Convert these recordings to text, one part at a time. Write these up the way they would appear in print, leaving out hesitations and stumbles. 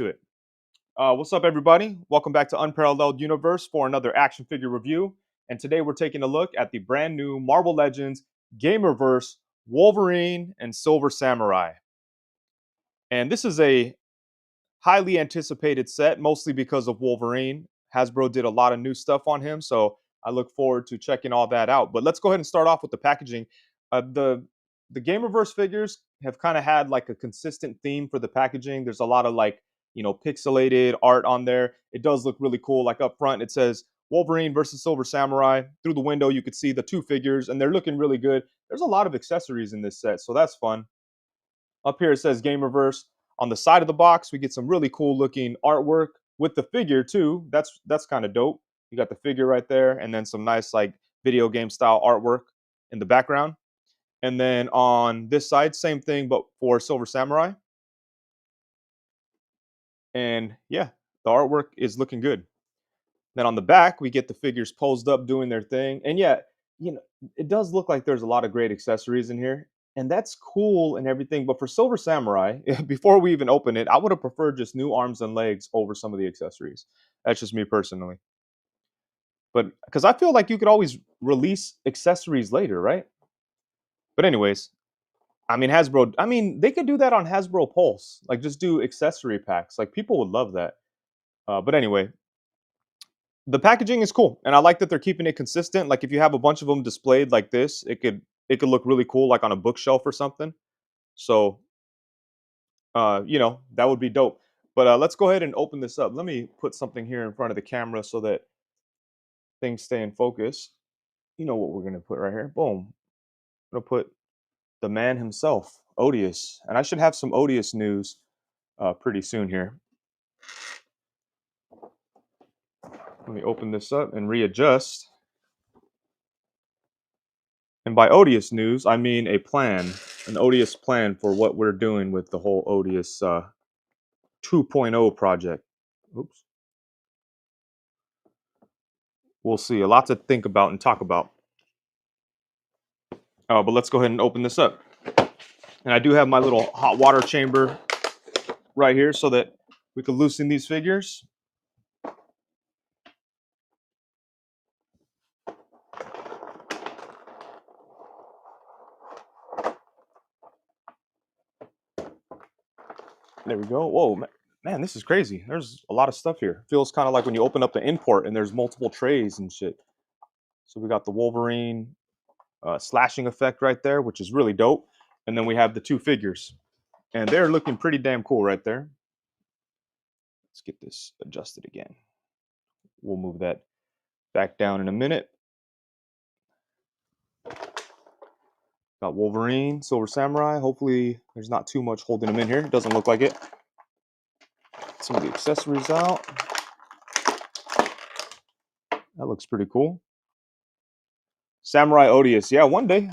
To it. What's up, everybody? Welcome back to Unparalleled Universe for another action figure review. And today we're taking a look at the brand new Marvel Legends GamerVerse Wolverine and Silver Samurai. And this is a highly anticipated set, mostly because of Wolverine. Hasbro did a lot of new stuff on him, so I look forward to checking all that out. But let's go ahead and start off with the packaging. The GamerVerse figures have kind of had like a consistent theme for the packaging. There's a lot of like, pixelated art on there. It does look really cool. Like up front, it says Wolverine versus Silver Samurai. Through the window, you could see the two figures, and they're looking really good. There's a lot of accessories in this set, so that's fun. Up here, it says GamerVerse. On the side of the box, we get some really cool looking artwork with the figure too. That's kind of dope. You got the figure right there, and then some nice like video game style artwork in the background. And then on this side, same thing, but for Silver Samurai. And yeah, the artwork is looking good. Then on the back, we get the figures posed up doing their thing. And yeah, it does look like there's a lot of great accessories in here. And that's cool and everything. But for Silver Samurai, before we even open it, I would have preferred just new arms and legs over some of the accessories. That's just me personally. But because I feel like you could always release accessories later, right? But anyways, they could do that on Hasbro Pulse. Like just do accessory packs. Like people would love that. But anyway, the packaging is cool, and I like that they're keeping it consistent. Like if you have a bunch of them displayed like this, it could look really cool, like on a bookshelf or something. So, that would be dope. But let's go ahead and open this up. Let me put something here in front of the camera so that things stay in focus. You know what we're gonna put right here? Boom. I'm gonna put the man himself, Odious, and I should have some Odious news pretty soon here. Let me open this up and readjust. And by odious news, I mean a plan, an odious plan for what we're doing with the whole odious 2.0 project. Oops. We'll see. A lot to think about and talk about. But let's go ahead and open this up. And I do have my little hot water chamber right here so that we can loosen these figures. There we go. Whoa, man, this is crazy. There's a lot of stuff here. Feels kind of like when you open up the import and there's multiple trays and shit. So we got the Wolverine slashing effect right there, which is really dope. And then we have the two figures. And they're looking pretty damn cool right there. Let's get this adjusted again. We'll move that back down in a minute. Got Wolverine, Silver Samurai. Hopefully there's not too much holding them in here. It doesn't look like it. Get some of the accessories out. That looks pretty cool. Samurai Odious. Yeah, one day.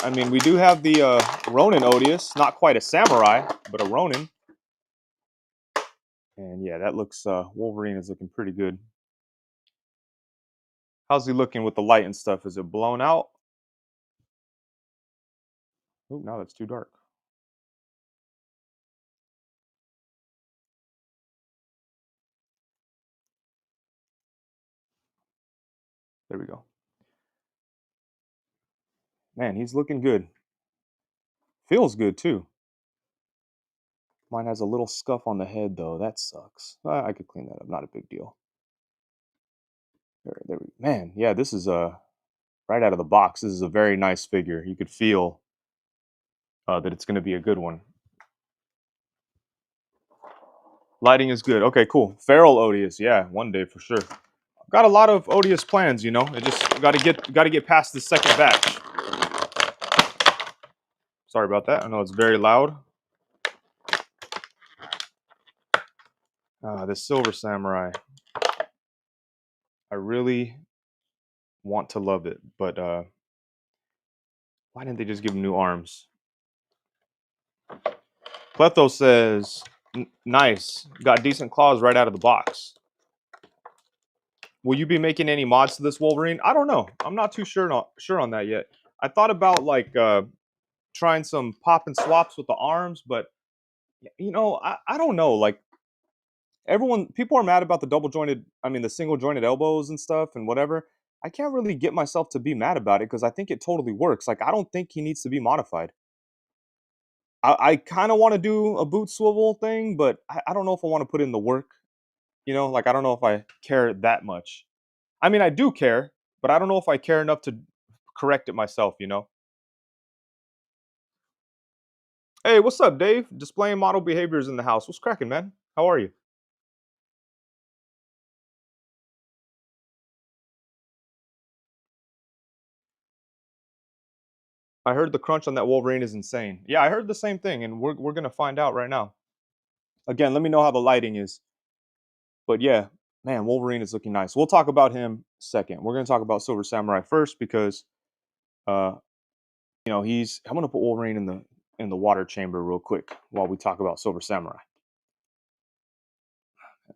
I mean, we do have the Ronin Odious. Not quite a samurai, but a Ronin. And yeah, that looks, Wolverine is looking pretty good. How's he looking with the light and stuff? Is it blown out? Oh, now that's too dark. There we go. Man, he's looking good. Feels good too. Mine has a little scuff on the head though. That sucks. I could clean that up. Not a big deal. Man, yeah, this is right out of the box. This is a very nice figure. You could feel that it's going to be a good one. Lighting is good. Okay, cool. Feral Odious. Yeah, one day for sure. Got a lot of Odious plans, you know. I just got to get past the second batch. Sorry about that. I know it's very loud. This Silver Samurai. I really want to love it, but why didn't they just give him new arms? Pletho says, nice. Got decent claws right out of the box. Will you be making any mods to this Wolverine? I don't know. I'm not too sure on that yet. I thought about like trying some pop and swaps with the arms, but I don't know. Like people are mad about the double jointed, I mean, the single jointed elbows and stuff and whatever. I can't really get myself to be mad about it because I think it totally works. Like, I don't think he needs to be modified. I kind of want to do a boot swivel thing, but I don't know if I want to put in the work. Like, I don't know if I care that much. I mean, I do care, but I don't know if I care enough to correct it myself. Hey, what's up, Dave? Displaying model behaviors in the house. What's cracking, man? How are you? I heard the crunch on that Wolverine is insane. Yeah, I heard the same thing, and we're gonna find out right now. Again, let me know how the lighting is. But yeah, man, Wolverine is looking nice. We'll talk about him second. We're gonna talk about Silver Samurai first because uh, he's. I'm gonna put Wolverine in the water chamber real quick while we talk about Silver Samurai.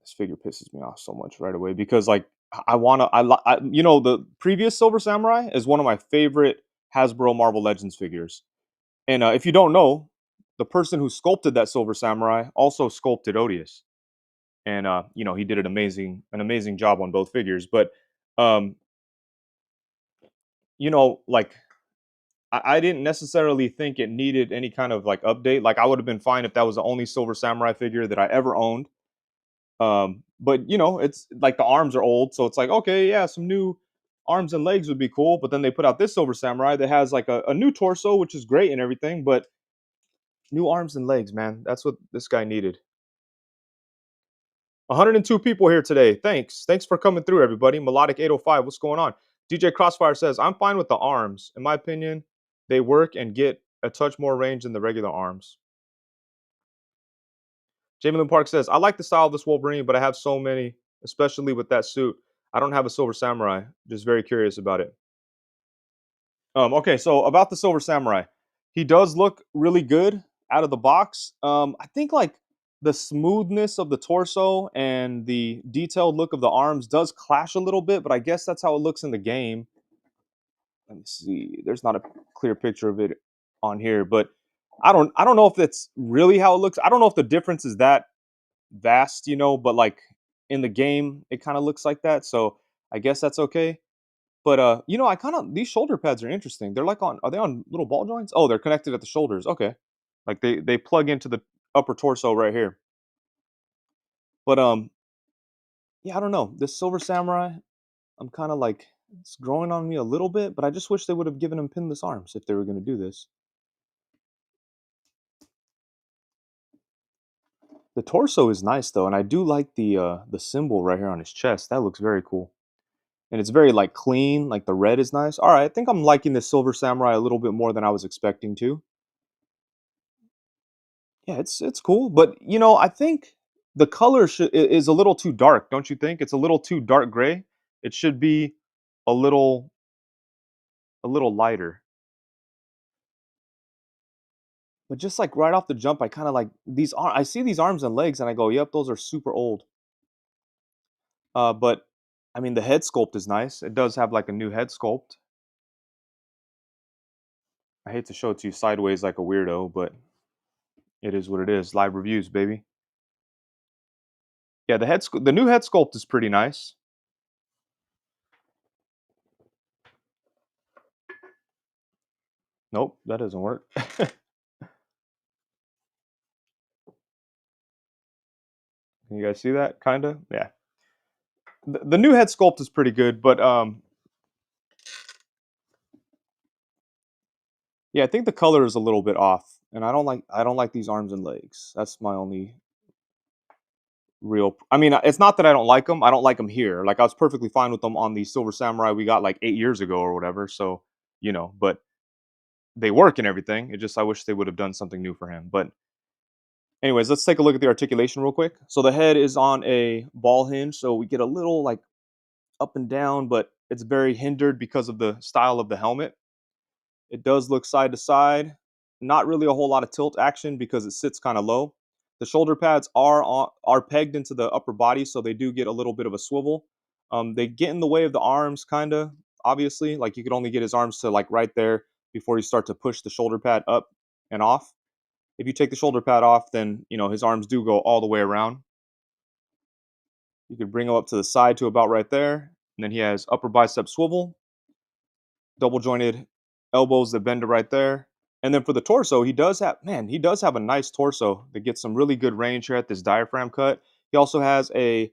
This figure pisses me off so much right away because like I wanna the previous Silver Samurai is one of my favorite Hasbro Marvel Legends figures. And if you don't know, the person who sculpted that Silver Samurai also sculpted Odious, and he did an amazing job on both figures. But um, like I didn't necessarily think it needed any kind of like update. Like I would have been fine if that was the only Silver Samurai figure that I ever owned. But it's like the arms are old, so it's like okay, yeah, some new arms and legs would be cool. But then they put out this Silver Samurai that has like a new torso, which is great and everything, but new arms and legs, man. That's what this guy needed. 102 people here today. Thanks for coming through, everybody. Melodic 805, what's going on? DJ Crossfire says, I'm fine with the arms. In my opinion, they work and get a touch more range than the regular arms. Jamie Lynn Park says, I like the style of this Wolverine, but I have so many, especially with that suit. I don't have a Silver Samurai. Just very curious about it. Okay, so about the Silver Samurai, he does look really good out of the box. I think like the smoothness of the torso and the detailed look of the arms does clash a little bit, but I guess that's how it looks in the game. Let me see. There's not a clear picture of it on here, but I don't know if that's really how it looks. I don't know if the difference is that vast, but like in the game, it kind of looks like that. So I guess that's okay. But I kind of these shoulder pads are interesting. They're like are they on little ball joints? Oh, they're connected at the shoulders. Okay. Like they plug into the upper torso right here. But yeah, I don't know. This Silver Samurai, I'm kind of like it's growing on me a little bit, but I just wish they would have given him pinless arms if they were going to do this. The torso is nice though, and I do like the symbol right here on his chest. That looks very cool. And it's very like clean, like the red is nice. All right, I think I'm liking this Silver Samurai a little bit more than I was expecting to. Yeah, it's cool, but I think the color is a little too dark, don't you think? It's a little too dark gray. It should be a little a little lighter. But just like right off the jump, I kind of like I see these arms and legs and I go, "Yep, those are super old." But I mean, the head sculpt is nice. It does have like a new head sculpt. I hate to show it to you sideways like a weirdo, but it is what it is. Live reviews, baby. Yeah, the new head sculpt is pretty nice. Nope, that doesn't work. Can you guys see that? Kinda. Yeah. The new head sculpt is pretty good, but yeah, I think the color is a little bit off, and I don't like these arms and legs. That's my only real. I mean, it's not that I don't like them. I don't like them here. Like I was perfectly fine with them on the Silver Samurai we got like 8 years ago or whatever. So but they work and everything. It just I wish they would have done something new for him. But anyways, let's take a look at the articulation real quick. So the head is on a ball hinge, so we get a little like up and down, but it's very hindered because of the style of the helmet. It does look side to side. Not really a whole lot of tilt action because it sits kind of low. The shoulder pads are pegged into the upper body, so they do get a little bit of a swivel. They get in the way of the arms, kind of obviously. Like you could only get his arms to like right there before you start to push the shoulder pad up and off. If you take the shoulder pad off, then his arms do go all the way around. You could bring him up to the side to about right there. And then he has upper bicep swivel, double jointed elbows that bend to right there. And then for the torso, he does have a nice torso that gets some really good range here at this diaphragm cut. He also has a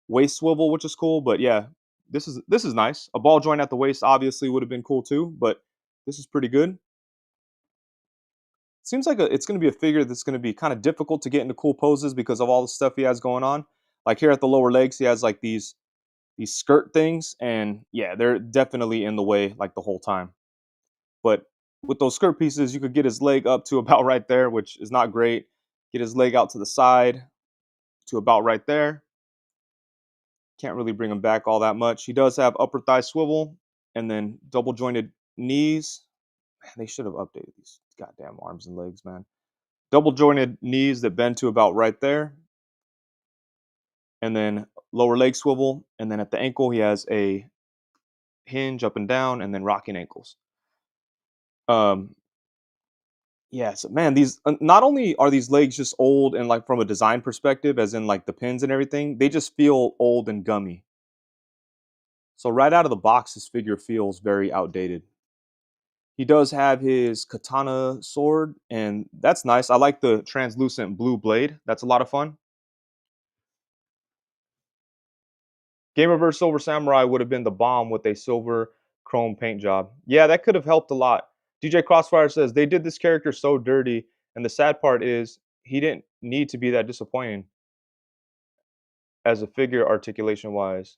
waist swivel, which is cool. But yeah, this is nice. A ball joint at the waist obviously would have been cool too, but this is pretty good. Seems like it's going to be a figure that's going to be kind of difficult to get into cool poses because of all the stuff he has going on. Like here at the lower legs, he has like these skirt things, and yeah, they're definitely in the way like the whole time. But with those skirt pieces, you could get his leg up to about right there, which is not great. Get his leg out to the side to about right there. Can't really bring him back all that much. He does have upper thigh swivel and then double jointed knees. Man, they should have updated these goddamn arms and legs, man. Double jointed knees that bend to about right there. And then lower leg swivel. And then at the ankle, he has a hinge up and down and then rocking ankles. Um, yeah, so man, these not only are these legs just old and like from a design perspective, as in like the pins and everything, they just feel old and gummy. So right out of the box, this figure feels very outdated. He does have his katana sword, and that's nice. I like the translucent blue blade. That's a lot of fun. GamerVerse Silver Samurai would have been the bomb with a silver chrome paint job. Yeah, that could have helped a lot. DJ Crossfire says they did this character so dirty, and the sad part is he didn't need to be that disappointing as a figure articulation wise.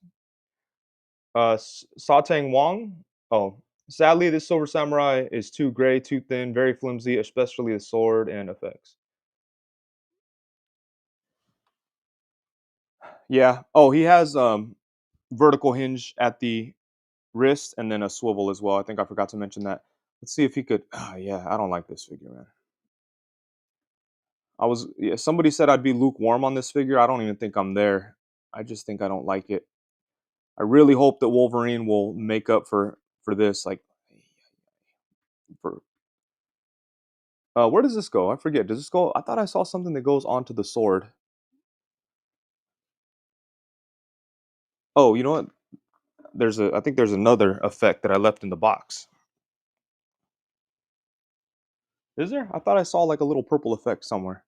Satang Wong. Oh, sadly, this Silver Samurai is too gray, too thin, very flimsy, especially the sword and effects. Yeah. Oh, he has vertical hinge at the wrist and then a swivel as well. I think I forgot to mention that. Let's see if he could. Yeah, I don't like this figure, man. Yeah, somebody said I'd be lukewarm on this figure. I don't even think I'm there. I just think I don't like it. I really hope that Wolverine will make up for this. Like, for where does this go? I forget. Does this go? I thought I saw something that goes onto the sword. Oh, you know what? I think there's another effect that I left in the box. Is there? I thought I saw like a little purple effect somewhere.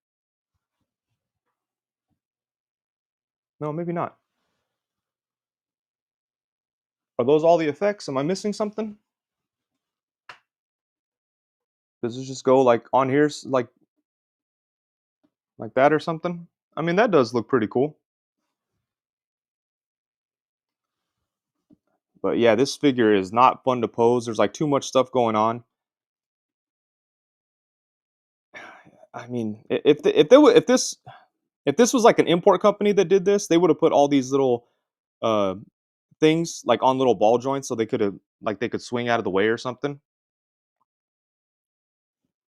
No, maybe not. Are those all the effects? Am I missing something? Does it just go like on here, like that or something? I mean, that does look pretty cool. But yeah, this figure is not fun to pose. There's like too much stuff going on. I mean, if this was like an import company that did this, they would have put all these little uh things like on little ball joints so they could swing out of the way or something.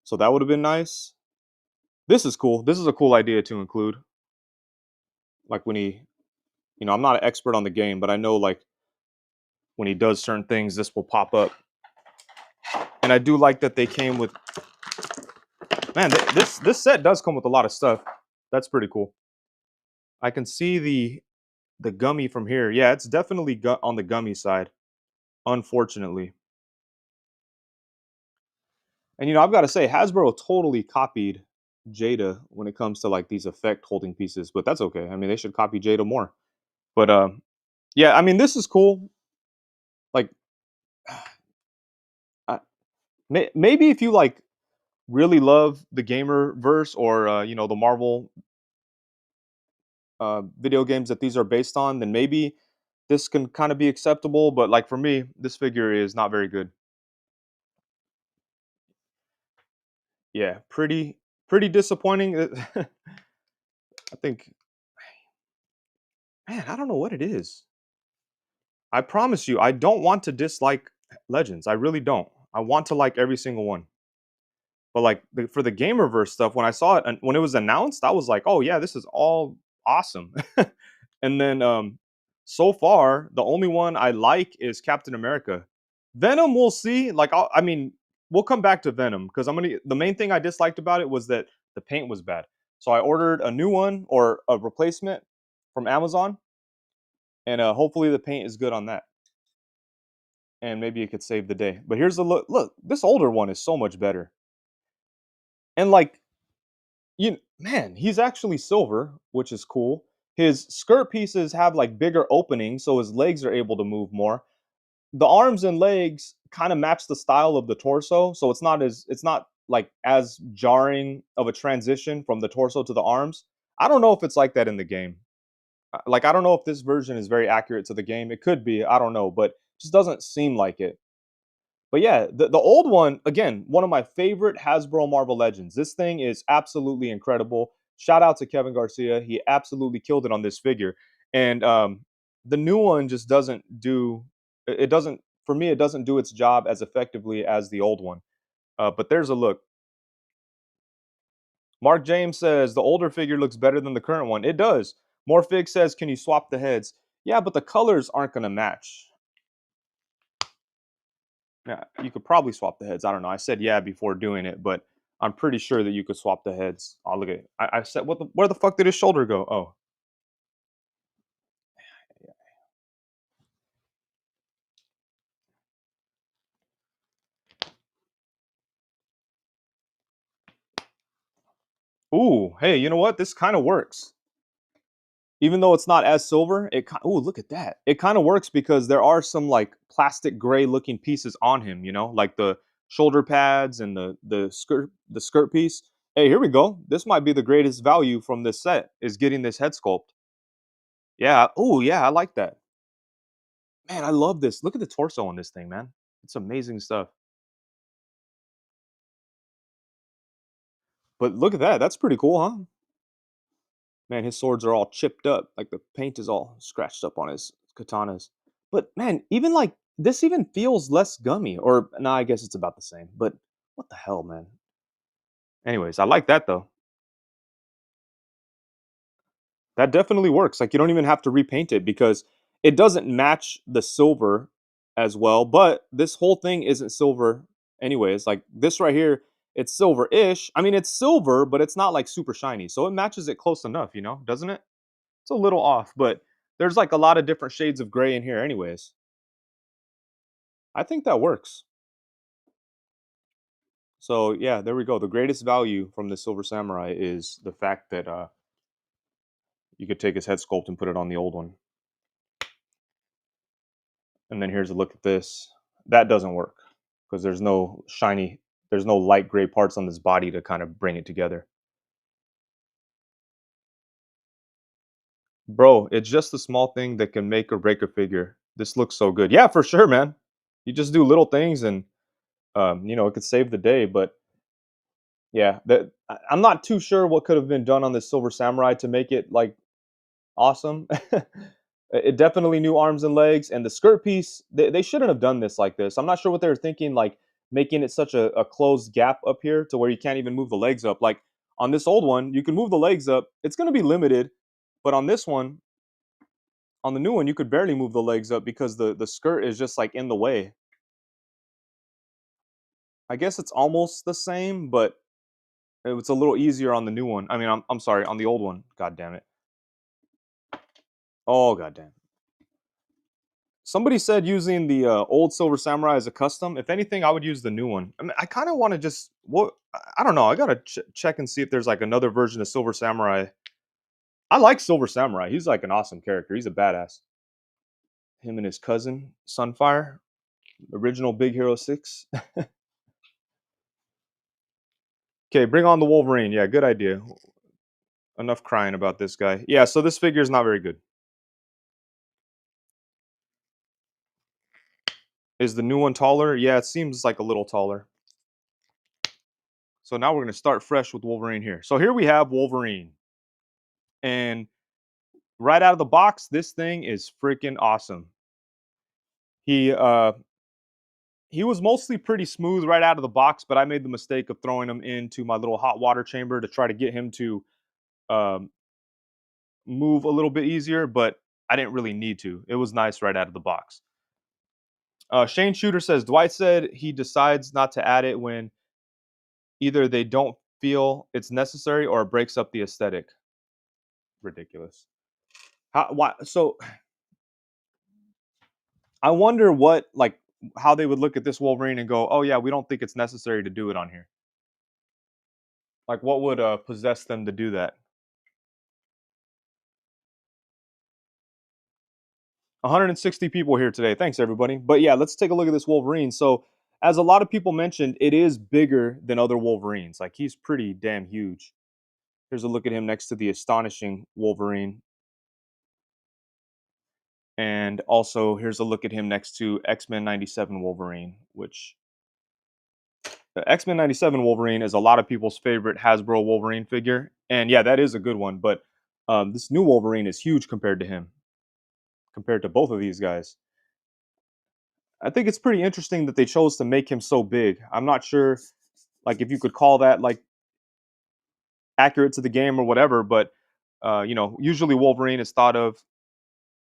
So that would have been nice. This is cool. This is a cool idea to include. Like when I'm not an expert on the game, but I know like when he does certain things, this will pop up. And I do like that they came with, man, this set does come with a lot of stuff. That's pretty cool. I can see the gummy from here. Yeah, it's definitely on the gummy side, unfortunately. And I've got to say, Hasbro totally copied Jada when it comes to like these effect holding pieces, but that's okay. I mean, they should copy Jada more. But yeah, I mean, this is cool. Like, I, maybe if you like really love the gamer verse or the Marvel video games that these are based on, then maybe this can kind of be acceptable. But like for me, this figure is not very good. Yeah, pretty disappointing. I think, man, I don't know what it is. I promise you, I don't want to dislike Legends. I really don't. I want to like every single one. But like for the Gamerverse stuff, when I saw it and when it was announced, I was like, "Oh yeah, this is all awesome." And then so far, the only one I like is Captain America. Venom, we'll see. Like I mean, we'll come back to Venom because the main thing I disliked about it was that the paint was bad. So I ordered a new one or a replacement from Amazon, and hopefully the paint is good on that, and maybe it could save the day. But here's the look. Look, this older one is so much better, and like man, he's actually silver, which is cool. His skirt pieces have like bigger openings, so his legs are able to move more. The arms and legs kind of match the style of the torso, so it's not like as jarring of a transition from the torso to the arms. I don't know if it's like that in the game. Like I don't know if this version is very accurate to the game. It could be, I don't know, but just doesn't seem like it. But yeah, the old one, again, one of my favorite Hasbro Marvel Legends. This thing is absolutely incredible. Shout out to Kevin Garcia. He absolutely killed it on this figure. And the new one just doesn't do it doesn't for me it doesn't do its job as effectively as the old one. But there's a look. Mark James says the older figure looks better than the current one. It does. Morfig says, can you swap the heads? Yeah, but the colors aren't going to match. Yeah, you could probably swap the heads. I don't know. I said yeah before doing it, but I'm pretty sure that you could swap the heads. Oh, look at it. I said, where the fuck did his shoulder go? Oh, ooh, hey, you know what? This kind of works. Even though it's not as silver, ooh, look at that. It kind of works because there are some like plastic gray looking pieces on him. Like the shoulder pads and the skirt piece. Hey, here we go. This might be the greatest value from this set is getting this head sculpt. Yeah. Oh, yeah. I like that. Man, I love this. Look at the torso on this thing, man. It's amazing stuff. But look at that. That's pretty cool, huh? Man, his swords are all chipped up. Like the paint is all scratched up on his katanas. But man, even like this even feels less gummy. Or no, I guess it's about the same. But what the hell, man? Anyways, I like that though. That definitely works. Like you don't even have to repaint it because it doesn't match the silver as well. But this whole thing isn't silver anyways. Like this right here, it's silver-ish. I mean, it's silver, but it's not like super shiny. So it matches it close enough, doesn't it? It's a little off, but there's like a lot of different shades of gray in here anyways. I think that works. So yeah, there we go. The greatest value from the Silver Samurai is the fact that you could take his head sculpt and put it on the old one. And then here's a look at this. That doesn't work because there's no light gray parts on this body to kind of bring it together. Bro, it's just a small thing that can make or break a figure. This looks so good. Yeah, for sure, man. You just do little things and it could save the day. But yeah, I'm not too sure what could have been done on this Silver Samurai to make it like awesome. It definitely new arms and legs, and the skirt piece. They shouldn't have done this like this. I'm not sure what they were thinking, like making it such a closed gap up here to where you can't even move the legs up. Like on this old one, you can move the legs up. It's going to be limited, but on this one, on the new one, you could barely move the legs up because the skirt is just like in the way. I guess it's almost the same, but it's a little easier on the new one. I mean, I'm sorry, on the old one. God damn it. Oh god damn. Somebody said using the old Silver Samurai as a custom. If anything, I would use the new one. I mean, I kind of want to just what I don't know. I gotta check and see if there's like another version of Silver Samurai. I like Silver Samurai. He's like an awesome character. He's a badass. Him and his cousin Sunfire, original Big Hero 6. Okay, bring on the Wolverine. Yeah, good idea. Enough crying about this guy. Yeah, so this figure is not very good. Is the new one taller? Yeah, it seems like a little taller. So now we're going to start fresh with Wolverine here. So here we have Wolverine. And right out of the box, this thing is freaking awesome. He uh he was mostly pretty smooth right out of the box, but I made the mistake of throwing him into my little hot water chamber to try to get him to um, move a little bit easier, but I didn't really need to. It was nice right out of the box. Shane Shooter says Dwight said he decides not to add it when either they don't feel it's necessary or it breaks up the aesthetic. Ridiculous. How? Why? So I wonder what like how they would look at this Wolverine and go, "Oh yeah, we don't think it's necessary to do it on here." Like what would possess them to do that? 160 people here today. Thanks everybody. But yeah, let's take a look at this Wolverine. So, as a lot of people mentioned, it is bigger than other Wolverines. Like he's pretty damn huge. Here's a look at him next to the astonishing Wolverine. And also here's a look at him next to X-Men 97 Wolverine, which the X-Men 97 Wolverine is a lot of people's favorite Hasbro Wolverine figure. And yeah, that is a good one, but this new Wolverine is huge compared to him, compared to both of these guys. I think it's pretty interesting that they chose to make him so big. I'm not sure like if you could call that like accurate to the game or whatever, but usually Wolverine is thought of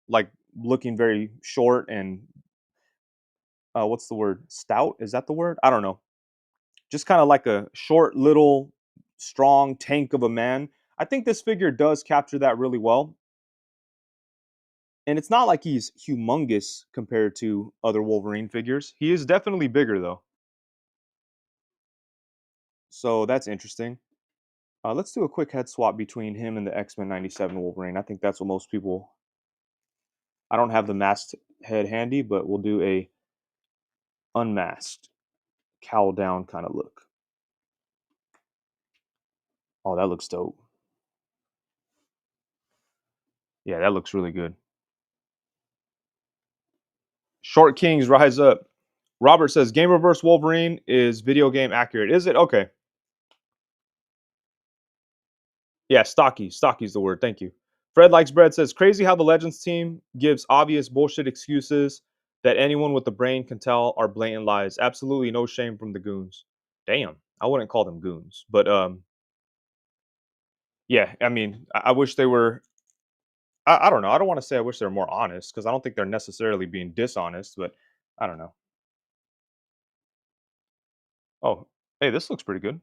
like looking very short and what's the word? Stout? Is that the word? I don't know. Just kind of like a short, little, strong tank of a man. I think this figure does capture that really well. And it's not like he's humongous compared to other Wolverine figures. He is definitely bigger though. So that's interesting. Let's do a quick head swap between him and the X-Men 97 Wolverine. I think that's what most people. I don't have the masked head handy, but we'll do a unmasked, cowl down kind of look. Oh, that looks dope. Yeah, that looks really good. Short Kings rise up. Robert says GamerVerse Wolverine is video game accurate. Is it? Okay. Yeah, stocky. Stocky's the word. Thank you. Fred Likes Bread says crazy how the Legends team gives obvious bullshit excuses that anyone with a brain can tell are blatant lies. Absolutely no shame from the goons. Damn. I wouldn't call them goons. But yeah, I mean, I wish they were I don't know. I don't want to say I wish they were more honest because I don't think they're necessarily being dishonest, but I don't know. Oh, hey, this looks pretty good.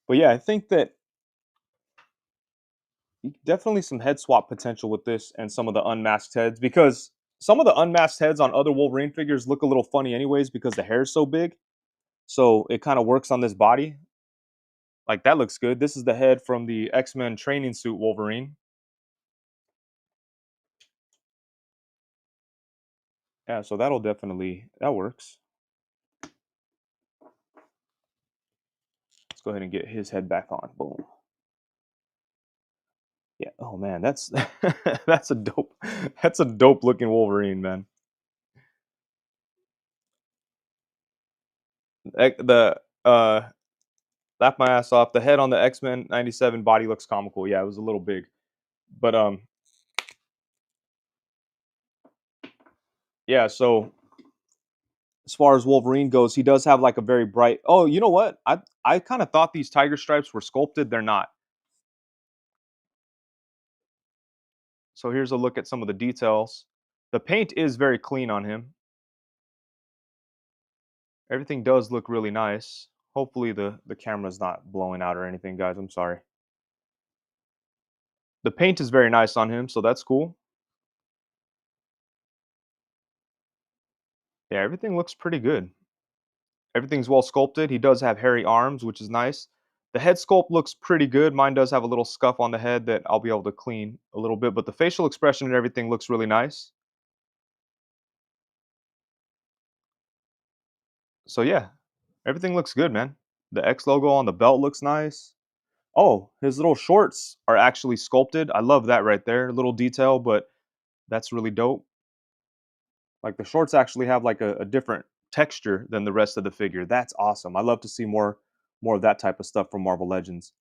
But yeah, I think that definitely some head swap potential with this and some of the unmasked heads because some of the unmasked heads on other Wolverine figures look a little funny anyways because the hair is so big. So it kind of works on this body. Like that looks good. This is the head from the X-Men training suit Wolverine. Yeah, so that works. Let's go ahead and get his head back on. Boom. Yeah. Oh man, that's that's a dope looking Wolverine, man. The laugh my ass off. The head on the X-Men 97 body looks comical. Yeah, it was a little big. But yeah, so as far as Wolverine goes, he does have like a very bright. Oh, you know what? I kind of thought these tiger stripes were sculpted. They're not. So here's a look at some of the details. The paint is very clean on him. Everything does look really nice. Hopefully the camera's not blowing out or anything, guys. I'm sorry. The paint is very nice on him, so that's cool. Yeah, everything looks pretty good. Everything's well sculpted. He does have hairy arms, which is nice. The head sculpt looks pretty good. Mine does have a little scuff on the head that I'll be able to clean a little bit, but the facial expression and everything looks really nice. So yeah, everything looks good, man. The X logo on the belt looks nice. Oh, his little shorts are actually sculpted. I love that right there. Little detail, but that's really dope. Like the shorts actually have like a different texture than the rest of the figure. That's awesome. I love to see more of that type of stuff from Marvel Legends.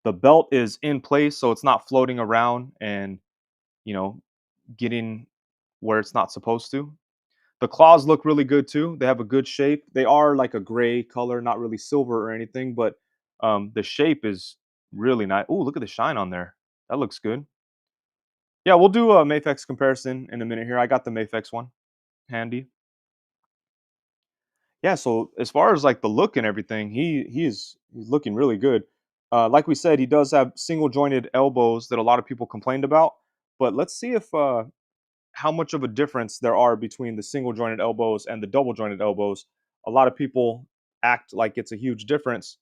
The belt is in place, so it's not floating around and you know getting where it's not supposed to. The claws look really good too. They have a good shape. They are like a gray color, not really silver or anything, but the shape is really nice. Oh, look at the shine on there. That looks good. Yeah, we'll do a Mafex comparison in a minute here. I got the Mafex one handy. Yeah, so as far as like the look and everything, he's looking really good. Like we said, he does have single jointed elbows that a lot of people complained about. But let's see if how much of a difference there are between the single jointed elbows and the double jointed elbows. A lot of people act like it's a huge difference,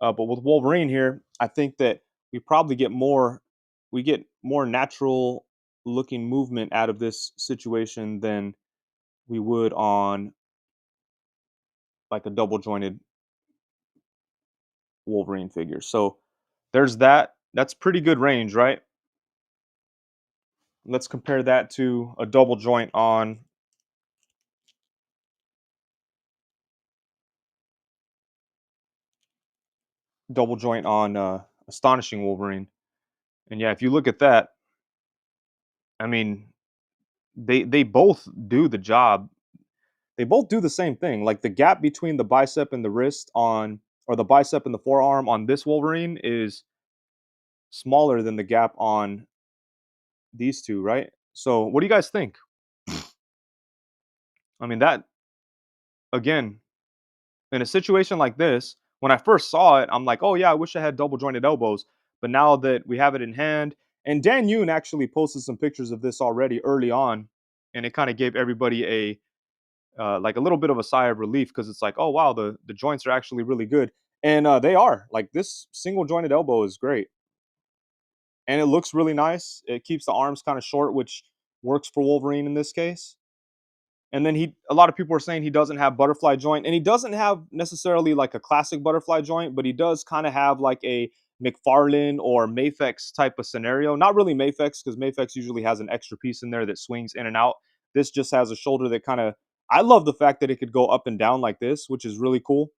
but with Wolverine here, I think that we probably get more, we get more natural looking movement out of this situation than we would on like a double jointed Wolverine figure. So there's that. That's pretty good range, right? Let's compare that to a double joint on Astonishing Wolverine. And yeah, if you look at that, I mean, they both do the job. They both do the same thing. Like the gap between the bicep and the wrist on, or the bicep and the forearm on this Wolverine is smaller than the gap on these two, right? So, what do you guys think? I mean, that again, in a situation like this, when I first saw it, I'm like, oh yeah, I wish I had double jointed elbows. But now that we have it in hand, and Dan Yoon actually posted some pictures of this already early on, and it kind of gave everybody a like a little bit of a sigh of relief because it's like, oh wow, the joints are actually really good, and they are. Like this single jointed elbow is great, and it looks really nice. It keeps the arms kind of short, which works for Wolverine in this case. And then a lot of people are saying he doesn't have butterfly joint, and he doesn't have necessarily like a classic butterfly joint, but he does kind of have like a McFarlane or Mafex type of scenario. Not really Mafex, because Mafex usually has an extra piece in there that swings in and out. This just has a shoulder that kind of, I love the fact that it could go up and down like this, which is really cool.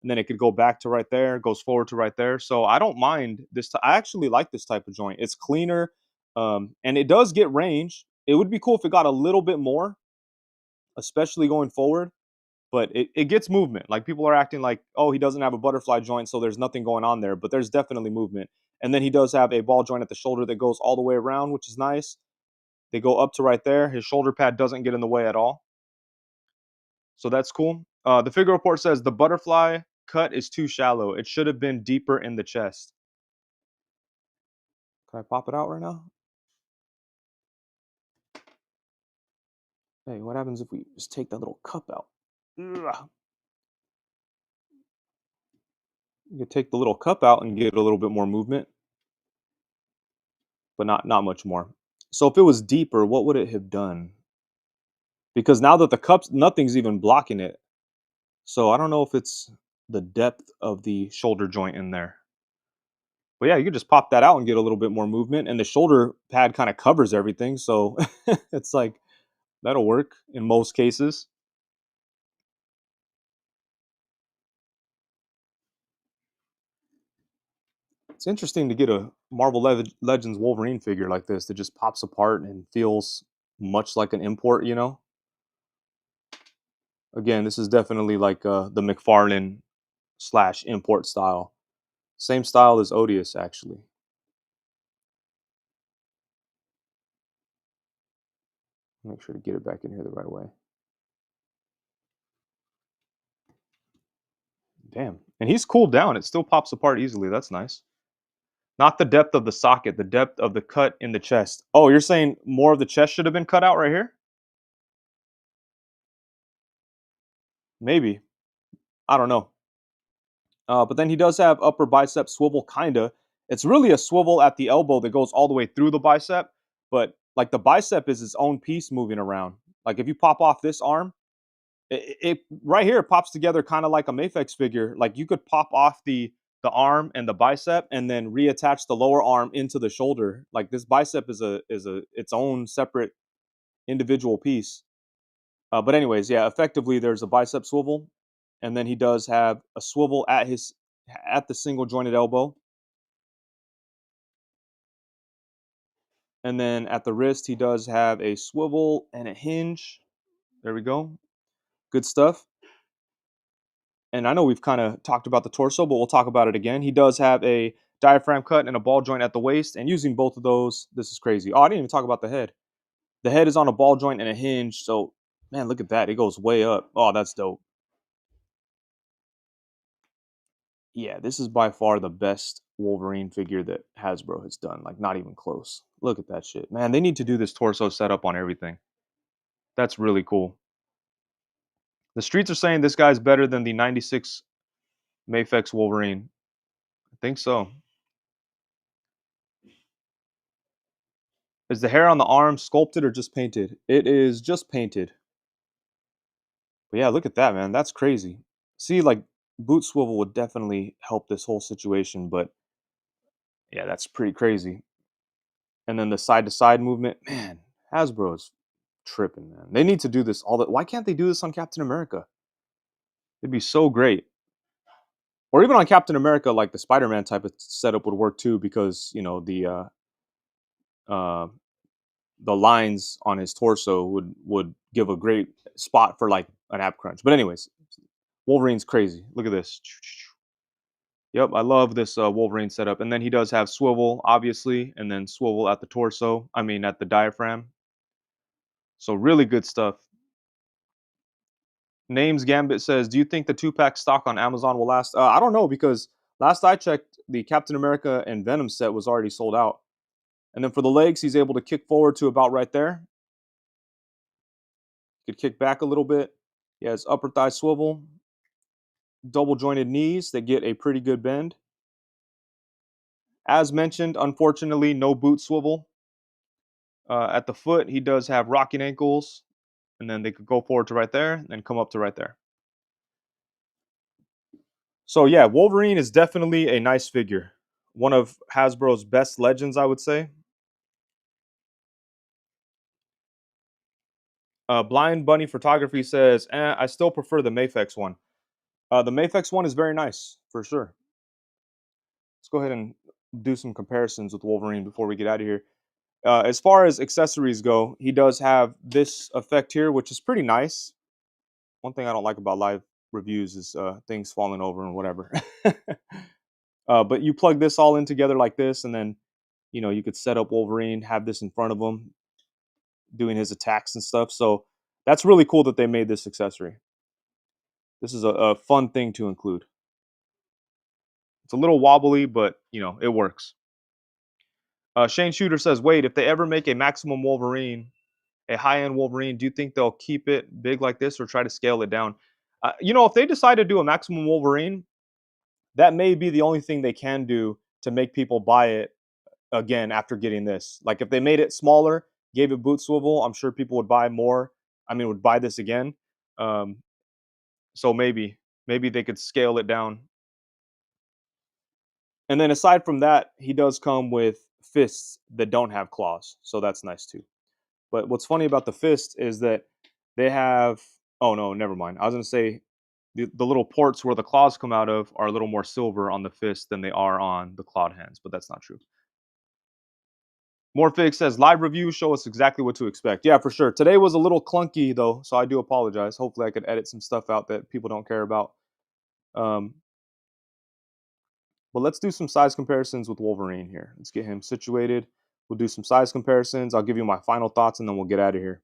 And then it could go back to right there, goes forward to right there. So I don't mind this. I actually like this type of joint. It's cleaner, and it does get range. It would be cool if it got a little bit more, especially going forward. But it gets movement. Like people are acting like, oh, he doesn't have a butterfly joint, so there's nothing going on there. But there's definitely movement. And then he does have a ball joint at the shoulder that goes all the way around, which is nice. They go up to right there. His shoulder pad doesn't get in the way at all. So that's cool. The figure report says the butterfly cut is too shallow. It should have been deeper in the chest. Can I pop it out right now? Hey, what happens if we just take that little cup out? Ugh. You could take the little cup out and get a little bit more movement, but not much more. So if it was deeper, what would it have done? Because now that the cups, nothing's even blocking it. So I don't know if it's the depth of the shoulder joint in there. But yeah, you could just pop that out and get a little bit more movement, and the shoulder pad kind of covers everything. So it's like that'll work in most cases. It's interesting to get a Marvel Legends Wolverine figure like this that just pops apart and feels much like an import, you know? Again, this is definitely like the McFarlane slash import style. Same style as Odious, actually. Make sure to get it back in here the right way. Damn. And he's cooled down. It still pops apart easily. That's nice. Not the depth of the socket, the depth of the cut in the chest. Oh, you're saying more of the chest should have been cut out right here? Maybe. I don't know. But then he does have upper bicep swivel, kinda. It's really a swivel at the elbow that goes all the way through the bicep, but like the bicep is its own piece moving around. Like if you pop off this arm, it right here pops together kind of like a Mafex figure. Like you could pop off the arm and the bicep, and then reattach the lower arm into the shoulder. Like this bicep is a its own separate individual piece. But anyways, yeah, effectively there's a bicep swivel, and then he does have a swivel at the single jointed elbow, and then at the wrist he does have a swivel and a hinge. There we go, good stuff. And I know we've kind of talked about the torso, but we'll talk about it again. He does have a diaphragm cut and a ball joint at the waist, and using both of those, this is crazy. Oh, I didn't even talk about the head. The head is on a ball joint and a hinge, so man, look at that. It goes way up. Oh, that's dope. Yeah, this is by far the best Wolverine figure that Hasbro has done. Like, not even close. Look at that shit. Man, they need to do this torso setup on everything. That's really cool. The streets are saying this guy's better than the 96 Mafex Wolverine. I think so. Is the hair on the arm sculpted or just painted? It is just painted. But yeah, look at that, man. That's crazy. See, like, boot swivel would definitely help this whole situation, but yeah, that's pretty crazy. And then the side to side movement, man, Hasbro's tripping, man. They need to do this all the why can't they do this on Captain America? It'd be so great. Or even on Captain America, like the Spider-Man type of setup would work too, because uh the lines on his torso would give a great spot for like an ab crunch. But anyways, Wolverine's crazy. Look at this. Yep, I love this Wolverine setup. And then he does have swivel, obviously, and then swivel at the torso. I mean, at the diaphragm. So really good stuff. Names Gambit says, "Do you think the 2-pack stock on Amazon will last?" I don't know, because last I checked, the Captain America and Venom set was already sold out. And then for the legs, he's able to kick forward to about right there. Could kick back a little bit. He has upper thigh swivel, double jointed knees that get a pretty good bend. As mentioned, unfortunately, no boot swivel. At the foot, he does have rocking ankles, and then they could go forward to right there and come up to right there. So yeah, Wolverine is definitely a nice figure. One of Hasbro's best legends, I would say. Blind Bunny Photography says, I still prefer the Mafex one. The Mafex one is very nice, for sure. Let's go ahead and do some comparisons with Wolverine before we get out of here. As far as accessories go, he does have this effect here, which is pretty nice. One thing I don't like about live reviews is things falling over and whatever. But you plug this all in together like this, and then you could set up Wolverine, have this in front of him, doing his attacks and stuff. So that's really cool that they made this accessory. This is a fun thing to include. It's a little wobbly, but it works. Shane Shooter says, "Wait, if they ever make a maximum Wolverine, a high-end Wolverine, do you think they'll keep it big like this or try to scale it down?" If they decide to do a maximum Wolverine, that may be the only thing they can do to make people buy it again after getting this. Like, if they made it smaller, gave it boot swivel, I'm sure people would buy more. I mean, would buy this again. Um, so maybe they could scale it down. And then aside from that, he does come with fists that don't have claws, so that's nice too. But what's funny about the fist is that they have. Oh no, never mind. I was gonna say the little ports where the claws come out of are a little more silver on the fist than they are on the clawed hands, but that's not true. Morphix says, "Live reviews show us exactly what to expect." Yeah, for sure. Today was a little clunky though, so I do apologize. Hopefully I could edit some stuff out that people don't care about. Um, but let's do some size comparisons with Wolverine here. Let's get him situated. We'll do some size comparisons. I'll give you my final thoughts, and then we'll get out of here.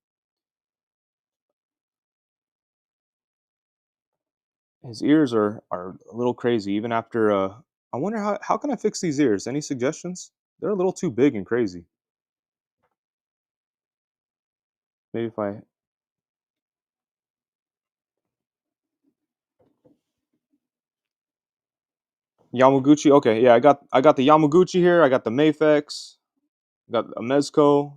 His ears are a little crazy, even after. I wonder how can I fix these ears? Any suggestions? They're a little too big and crazy. Maybe if I Yamaguchi. Okay, yeah, I got the Yamaguchi here. I got the Mafex. Got a Mezco.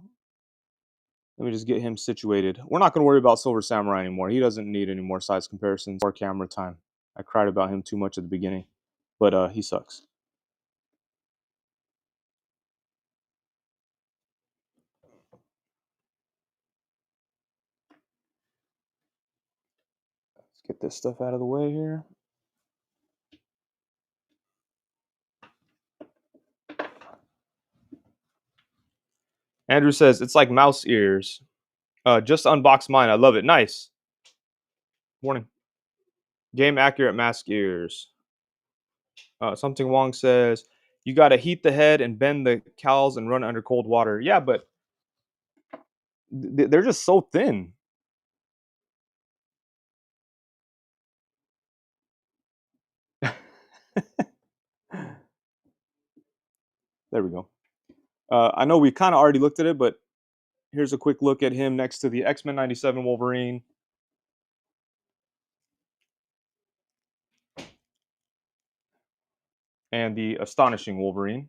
Let me just get him situated. We're not going to worry about Silver Samurai anymore. He doesn't need any more size comparisons or camera time. I cried about him too much at the beginning, but he sucks. Let's get this stuff out of the way here. Andrew says it's like mouse ears. Just unbox mine. I love it. Nice. Morning. Game accurate mask ears. Something Wong says you got to heat the head and bend the cowls and run under cold water. Yeah, but they're just so thin. There we go. I know we kind of already looked at it, but here's a quick look at him next to the X-Men 97 Wolverine and the Astonishing Wolverine.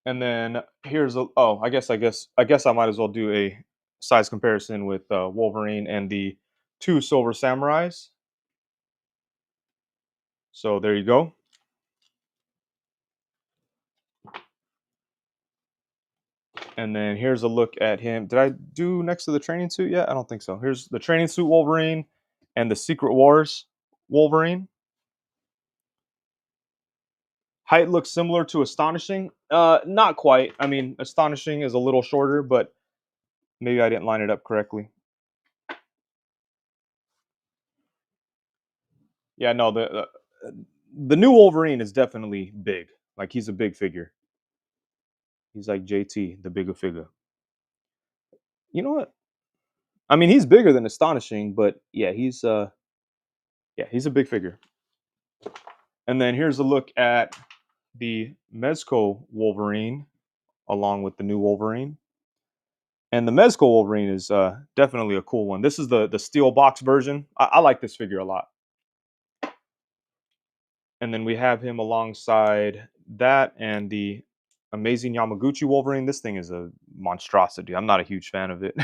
And then here's a I guess I might as well do a size comparison with Wolverine and the two Silver Samurais. So there you go. And then here's a look at him. Did I do next to the training suit yet? I don't think so. Here's the training suit Wolverine and the Secret Wars Wolverine. Height looks similar to Astonishing. Not quite. I mean, Astonishing is a little shorter, but maybe I didn't line it up correctly. Yeah, no, the new Wolverine is definitely big. Like he's a big figure. He's like JT, the bigger figure. You know what? I mean, he's bigger than Astonishing, but yeah, he's a big figure. And then here's a look at the Mezco Wolverine along with the new Wolverine. And the Mezco Wolverine is definitely a cool one. This is the steel box version. I like this figure a lot. And then we have him alongside that and the amazing Yamaguchi Wolverine. This thing is a monstrosity. I'm not a huge fan of it.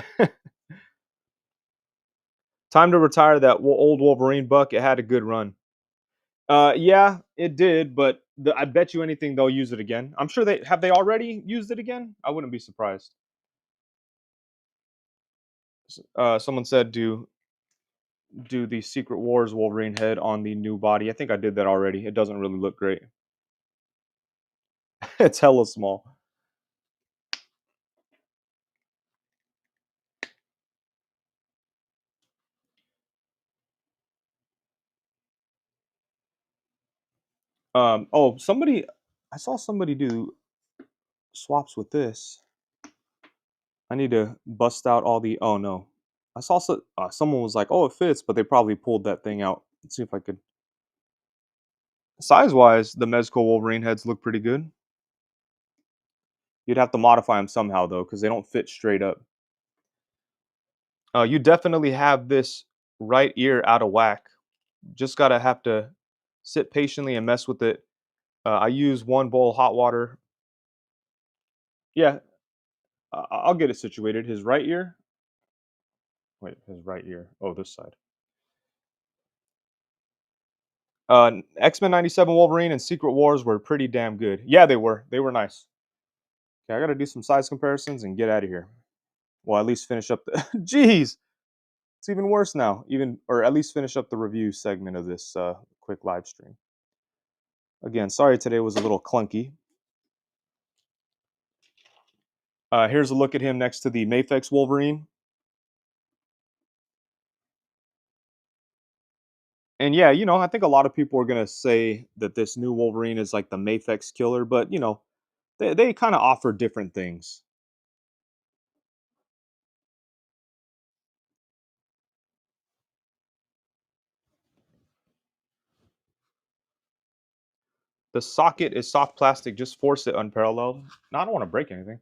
Time to retire that old Wolverine buck. It had a good run. Yeah, it did, but I bet you anything they'll use it again. I'm sure they already used it again. I wouldn't be surprised. Someone said do the Secret Wars Wolverine head on the new body. I think I did that already. It doesn't really look great. It's hella small. Oh, I saw somebody do swaps with this. I need to bust out all the. Oh no, I saw someone was like, "Oh, it fits," but they probably pulled that thing out. Let's see if I could. Size wise, the Mezco Wolverine heads look pretty good. You'd have to modify them somehow though, because they don't fit straight up. You definitely have this right ear out of whack. Just gotta have to sit patiently and mess with it. I use one bowl of hot water. Yeah, I'll get it situated. His right ear. Wait, his right ear. Oh, this side. X-Men 97 Wolverine and Secret Wars were pretty damn good. Yeah, they were. They were nice. Okay, I got to do some size comparisons and get out of here. Well, at least finish up the. Jeez, it's even worse now. Or at least finish up the review segment of this quick live stream. Again, sorry today was a little clunky. Here's a look at him next to the Mafex Wolverine. And yeah, I think a lot of people are gonna say that this new Wolverine is like the Mafex killer, but they kind of offer different things. The socket is soft plastic. Just force it unparalleled. No, I don't want to break anything.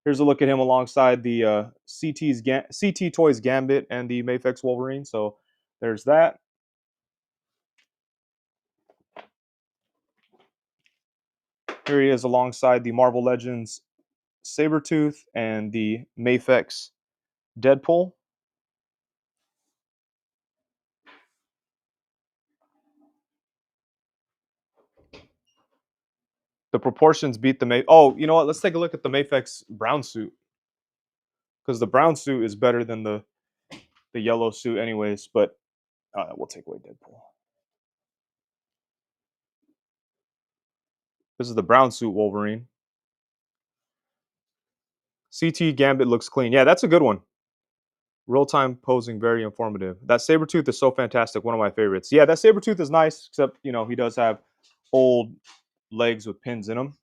Here's a look at him alongside the CT Toys Gambit and the Mafex Wolverine. So there's that. Here he is alongside the Marvel Legends Sabretooth and the Mafex Deadpool. The proportions beat the May. Oh, you know what? Let's take a look at the Mafex brown suit because the brown suit is better than the yellow suit, anyways. But we'll take away Deadpool. This is the brown suit Wolverine. CT Gambit looks clean. Yeah, that's a good one. Real time posing, very informative. That Sabretooth is so fantastic. One of my favorites. Yeah, that Sabretooth is nice, except, he does have old legs with pins in them.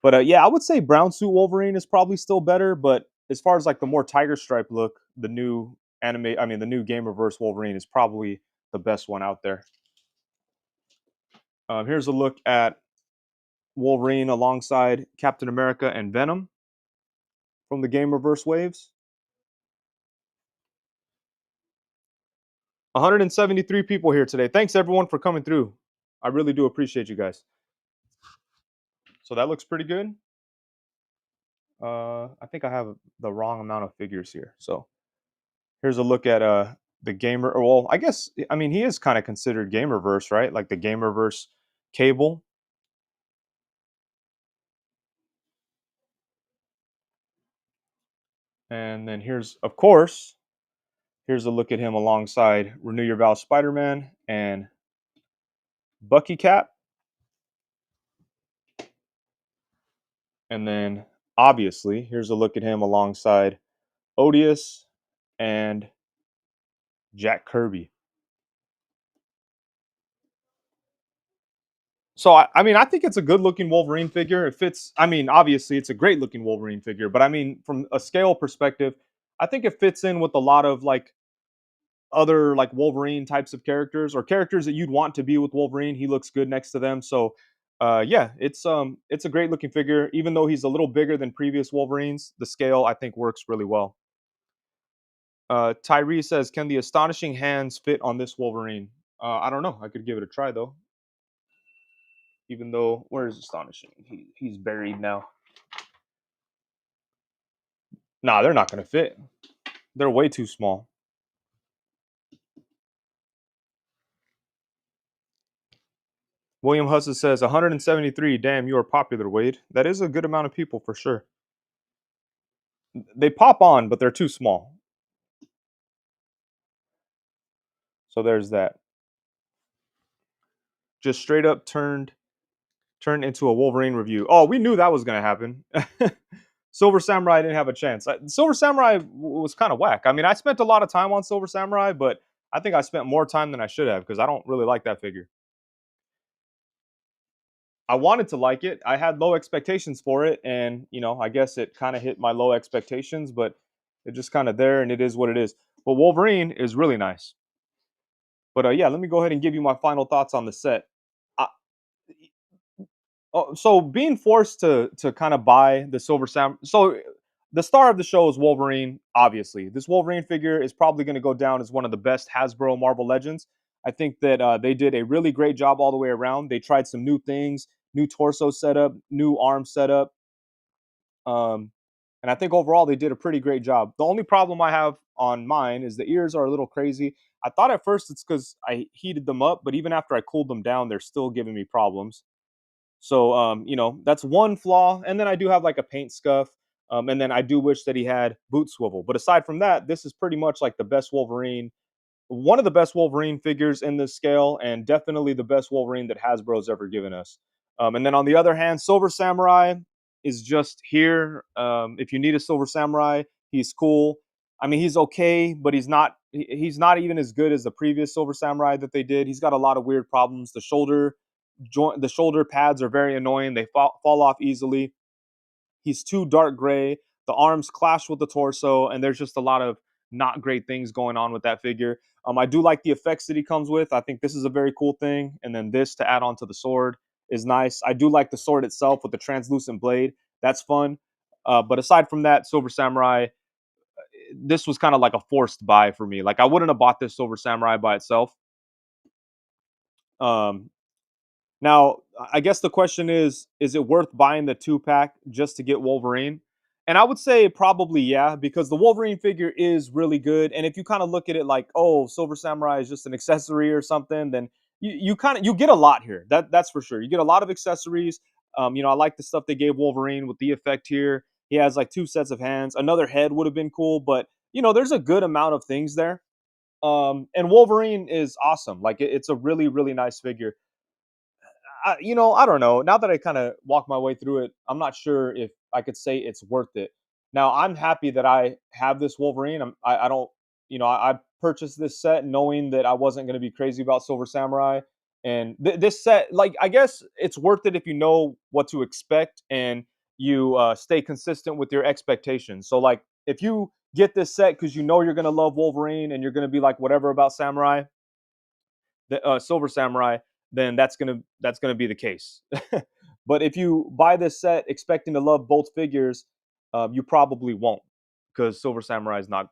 But yeah, I would say brown suit Wolverine is probably still better, but as far as like the more tiger stripe look, the new the new GamerVerse Wolverine is probably the best one out there. Here's a look at Wolverine alongside Captain America and Venom from the GamerVerse waves. 173 people here today. Thanks everyone for coming through. I really do appreciate you guys. So that looks pretty good. I think I have the wrong amount of figures here. So here's a look at the gamer. Well, I guess I mean he is kind of considered GamerVerse, right? Like the GamerVerse cable. And then here's, of course, here's a look at him alongside Renew Your Vow Spider-Man and Bucky Cap. And then obviously, here's a look at him alongside Odious and Jack Kirby. So I mean, I think it's a good looking Wolverine figure. It fits. I mean, obviously, it's a great looking Wolverine figure, but I mean, from a scale perspective, I think it fits in with a lot of like other like Wolverine types of characters or characters that you'd want to be with Wolverine. He looks good next to them. So yeah, it's a great looking figure. Even though he's a little bigger than previous Wolverines, the scale I think works really well. Tyree says, "Can the astonishing hands fit on this Wolverine?" I don't know. I could give it a try though. Even though, where is astonishing? He's buried now. Nah, they're not gonna fit. They're way too small. William Hussey says 173. Damn, you are popular, Wade. That is a good amount of people for sure. They pop on, but they're too small. So there's that. Just straight up turned into a Wolverine review. Oh, we knew that was gonna happen. Silver Samurai didn't have a chance. Silver Samurai was kind of whack. I mean, I spent a lot of time on Silver Samurai, but I think I spent more time than I should have because I don't really like that figure. I wanted to like it. I had low expectations for it, and you know, I guess it kind of hit my low expectations, but it's just kind of there, and it is what it is. But Wolverine is really nice. But yeah, let me go ahead and give you my final thoughts on the set. I, so being forced to kind of buy the Silver Sam, so the star of the show is Wolverine. Obviously, this Wolverine figure is probably going to go down as one of the best Hasbro Marvel Legends. I think that they did a really great job all the way around. They tried some new things, new torso setup, new arm setup, and I think overall they did a pretty great job. The only problem I have on mine is the ears are a little crazy. I thought at first it's because I heated them up, but even after I cooled them down, they're still giving me problems. So, you know, that's one flaw. And then I do have like a paint scuff. And then I do wish that he had boot swivel. But aside from that, this is pretty much like the best Wolverine, one of the best Wolverine figures in this scale, and definitely the best Wolverine that Hasbro's ever given us. And then on the other hand, Silver Samurai is just here. If you need a Silver Samurai, he's cool. I mean, he's okay, but he's not even as good as the previous Silver Samurai that they did. He's got a lot of weird problems. The shoulder pads are very annoying. They fall off easily. He's too dark gray. The arms clash with the torso, and there's just a lot of not great things going on with that figure. I do like the effects that he comes with. I think this is a very cool thing. And then this to add on to the sword is nice. I do like the sword itself with the translucent blade. That's fun. But aside from that, Silver Samurai, this was kind of like a forced buy for me. Like I wouldn't have bought this Silver Samurai by itself. Um, Now, I guess the question is it worth buying the 2-pack just to get Wolverine? And I would say probably yeah, because the Wolverine figure is really good. And if you kind of look at it like, oh, Silver Samurai is just an accessory or something, then you kind of you get a lot here. That's for sure. You get a lot of accessories. You know, I like the stuff they gave Wolverine with the effect here. He has like 2 sets of hands. Another head would have been cool, but you know, there's a good amount of things there. And Wolverine is awesome. Like it's a really, really nice figure. You know, I don't know. Now that I kind of walk my way through it, I'm not sure if I could say it's worth it. Now, I'm happy that I have this Wolverine. I don't, you know, I purchased this set knowing that I wasn't going to be crazy about Silver Samurai. And this set, like, I guess it's worth it if you know what to expect and you stay consistent with your expectations. So, like, if you get this set because you know you're gonna love Wolverine and you're gonna be like whatever about Samurai, the Silver Samurai, then that's gonna be the case. But if you buy this set expecting to love both figures, you probably won't, because Silver Samurai is not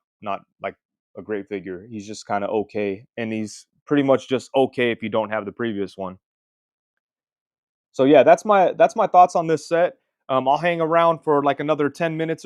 like a great figure. He's just kind of okay, and he's pretty much just okay if you don't have the previous one. So yeah, that's my thoughts on this set. I'll hang around for like another 10 minutes